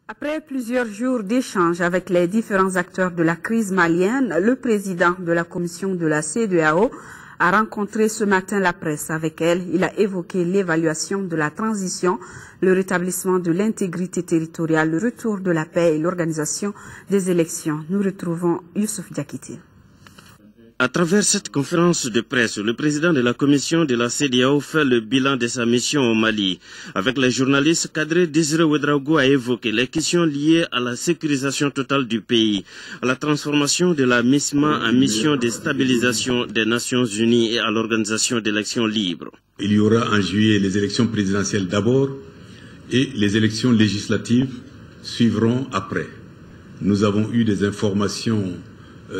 Après plusieurs jours d'échanges avec les différents acteurs de la crise malienne, le président de la commission de la CEDEAO a rencontré ce matin la presse. Avec elle, il a évoqué l'évaluation de la transition, le rétablissement de l'intégrité territoriale, le retour de la paix et l'organisation des élections. Nous retrouvons Youssouf Diakité. À travers cette conférence de presse, le président de la commission de la CEDEAO fait le bilan de sa mission au Mali. Avec les journalistes, Kadri Désiré Ouedraogo a évoqué les questions liées à la sécurisation totale du pays, à la transformation de la MISMA en mission de stabilisation des Nations Unies et à l'organisation d'élections libres. Il y aura en juillet les élections présidentielles d'abord et les élections législatives suivront après. Nous avons eu des informations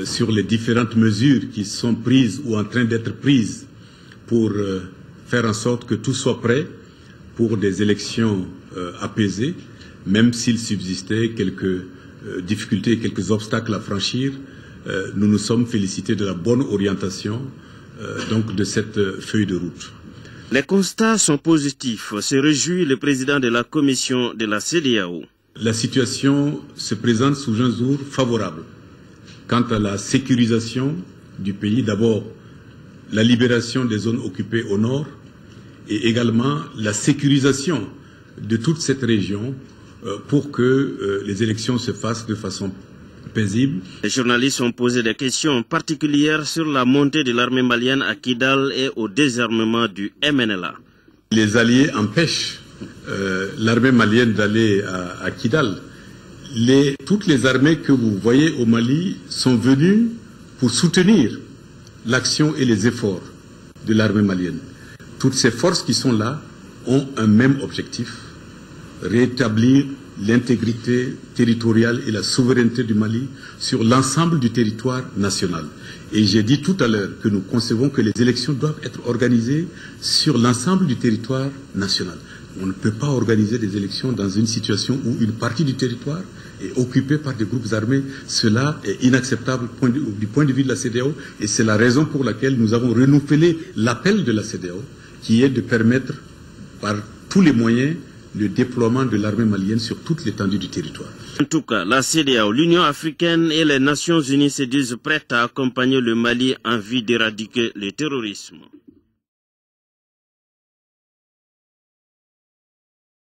sur les différentes mesures qui sont prises ou en train d'être prises pour faire en sorte que tout soit prêt pour des élections apaisées, même s'il subsistait quelques difficultés, quelques obstacles à franchir. Nous nous sommes félicités de la bonne orientation donc de cette feuille de route. Les constats sont positifs, se réjouit le président de la commission de la CEDEAO. La situation se présente sous un jour favorable. Quant à la sécurisation du pays, d'abord la libération des zones occupées au nord et également la sécurisation de toute cette région pour que les élections se fassent de façon paisible. Les journalistes ont posé des questions particulières sur la montée de l'armée malienne à Kidal et au désarmement du MNLA. Les alliés empêchent l'armée malienne d'aller à Kidal. Toutes les armées que vous voyez au Mali sont venues pour soutenir l'action et les efforts de l'armée malienne. Toutes ces forces qui sont là ont un même objectif, rétablir l'intégrité territoriale et la souveraineté du Mali sur l'ensemble du territoire national. Et j'ai dit tout à l'heure que nous concevons que les élections doivent être organisées sur l'ensemble du territoire national. On ne peut pas organiser des élections dans une situation où une partie du territoire est occupée par des groupes armés. Cela est inacceptable du point de vue de la CEDEAO et c'est la raison pour laquelle nous avons renouvelé l'appel de la CEDEAO qui est de permettre par tous les moyens le déploiement de l'armée malienne sur toute l'étendue du territoire. En tout cas, la CEDEAO, l'Union africaine et les Nations unies se disent prêtes à accompagner le Mali en vue d'éradiquer le terrorisme.